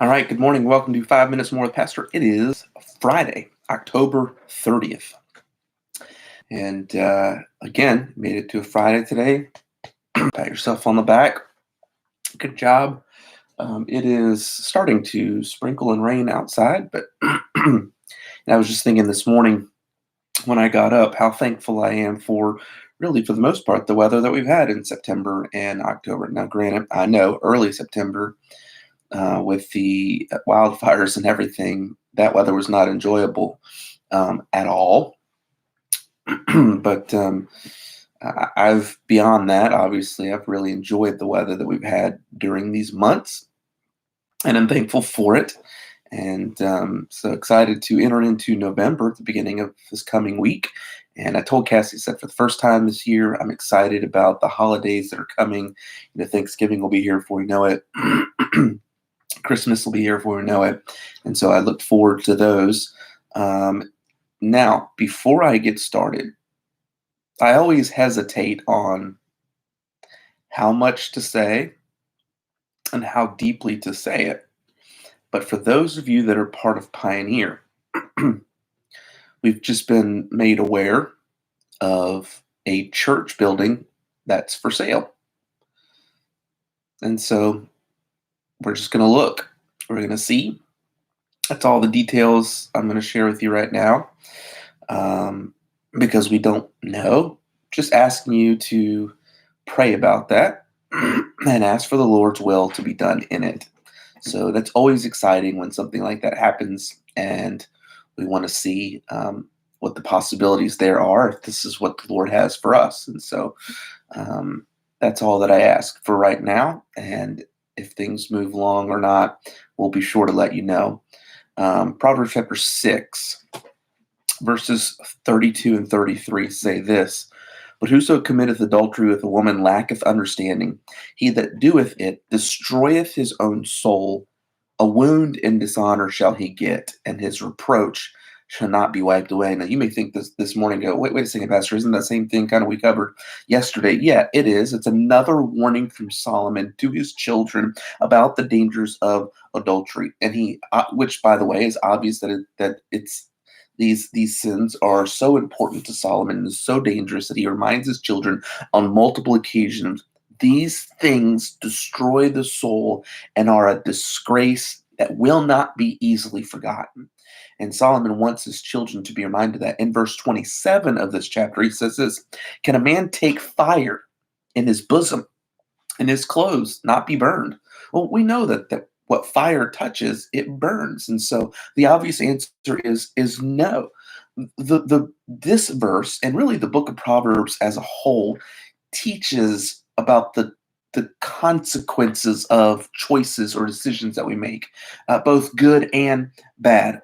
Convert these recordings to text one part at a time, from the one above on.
All right, good morning. Welcome to 5 Minutes More with Pastor. It is Friday, October 30th. And again, made it to a Friday today. Pat yourself on the back. Good job. It is starting to sprinkle and rain outside, but and I was just thinking this morning when I got up how thankful I am for, really, for the most part, the weather that we've had in September and October. Now, granted, I know early September with the wildfires and everything, that weather was not enjoyable at all. But I've beyond that, obviously, I've really enjoyed the weather that we've had during these months, and I'm thankful for it. And so excited to enter into November at the beginning of this coming week. And I told Cassie, I said, for the first time this year, I'm excited about the holidays that are coming. Thanksgiving will be here before we know it. Christmas will be here before we know it. And so I look forward to those. Now, before I get started, I always hesitate on how much to say and how deeply to say it. But for those of you that are part of Pioneer, we've just been made aware of a church building that's for sale. And so we're just going to look. We're going to see. That's all the details I'm going to share with you right now, because we don't know. Just asking you to pray about that and ask for the Lord's will to be done in it. So that's always exciting when something like that happens, and we want to see what the possibilities there are, if this is what the Lord has for us. And so that's all that I ask for right now. And if things move along or not, we'll be sure to let you know. Proverbs chapter 6, verses 32 and 33 say this: But whoso committeth adultery with a woman lacketh understanding. He that doeth it destroyeth his own soul. A wound and dishonor shall he get, and his reproach shall not be wiped away. Now, you may think this morning, go, wait a second, Pastor, isn't that same thing kind of we covered yesterday? Yeah, it is. It's another warning from Solomon to his children about the dangers of adultery. And he, which, by the way, is obvious that it's these sins are so important to Solomon and so dangerous that he reminds his children on multiple occasions. These things destroy the soul and are a disgrace that will not be easily forgotten. And Solomon wants his children to be reminded that. In verse 27 of this chapter, he says this: Can a man take fire in his bosom and his clothes not be burned? Well, we know that what fire touches, it burns. And so the obvious answer is no. This verse, and really the book of Proverbs as a whole, teaches about the consequences of choices or decisions that we make, both good and bad.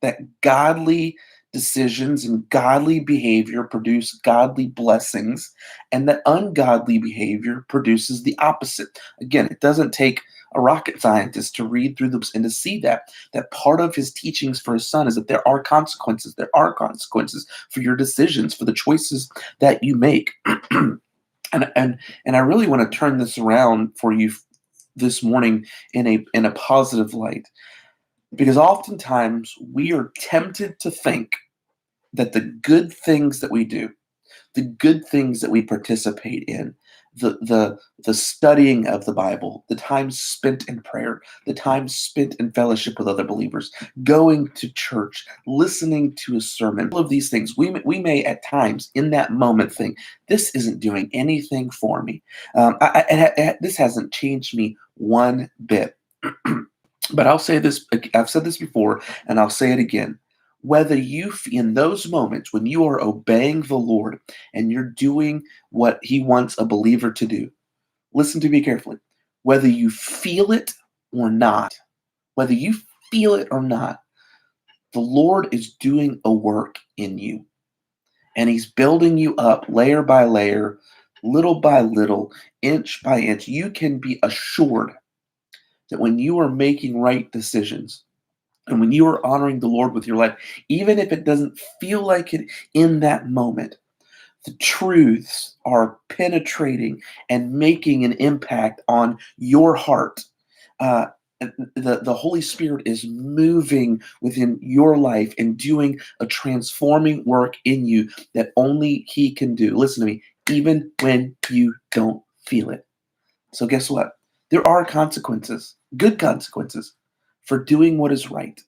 That godly decisions and godly behavior produce godly blessings, and that ungodly behavior produces the opposite. Again, it doesn't take a rocket scientist to read through this and to see that part of his teachings for his son is that there are consequences. There are consequences for your decisions, for the choices that you make. And I really want to turn this around for you this morning in a positive light, because oftentimes we are tempted to think that the good things that we do, the good things that we participate in, the studying of the Bible, the time spent in prayer, the time spent in fellowship with other believers, going to church, listening to a sermon, all of these things, we may at times in that moment think, this isn't doing anything for me. This hasn't changed me one bit. But I'll say this, I've said this before, and I'll say it again. Whether in those moments when you are obeying the Lord and you're doing what he wants a believer to do, listen to me carefully. Whether you feel it or not, whether you feel it or not, the Lord is doing a work in you. And he's building you up layer by layer, little by little, inch by inch. You can be assured that when you are making right decisions, and when you are honoring the Lord with your life, even if it doesn't feel like it in that moment, the truths are penetrating and making an impact on your heart. the Holy Spirit is moving within your life and doing a transforming work in you that only He can do. Listen to me, even when you don't feel it. So, guess what? There are consequences, good consequences, for doing what is right.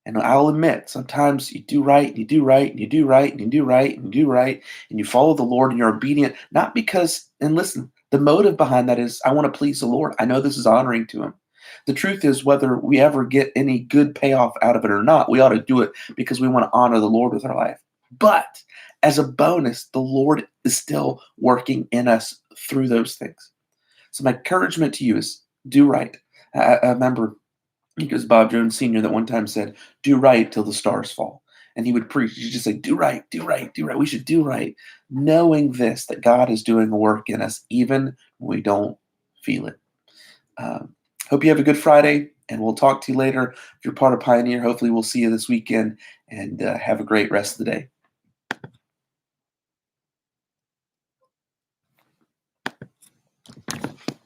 And I'll admit, sometimes you do right, and you do right, and you do right, and you do right, and you do right, and you follow the Lord and you're obedient, not because, and listen, the motive behind that is, I want to please the Lord. I know this is honoring to Him. The truth is, whether we ever get any good payoff out of it or not, we ought to do it because we want to honor the Lord with our life. But as a bonus, the Lord is still working in us through those things. So my encouragement to you is do right. I remember because Bob Jones Sr. that one time said, "Do right till the stars fall." And he would preach. He'd just say, "Do right, do right, do right. We should do right," knowing this that God is doing a work in us, even when we don't feel it. Um, Hope you have a good Friday, and we'll talk to you later. If you're part of Pioneer, hopefully we'll see you this weekend, and have a great rest of the day.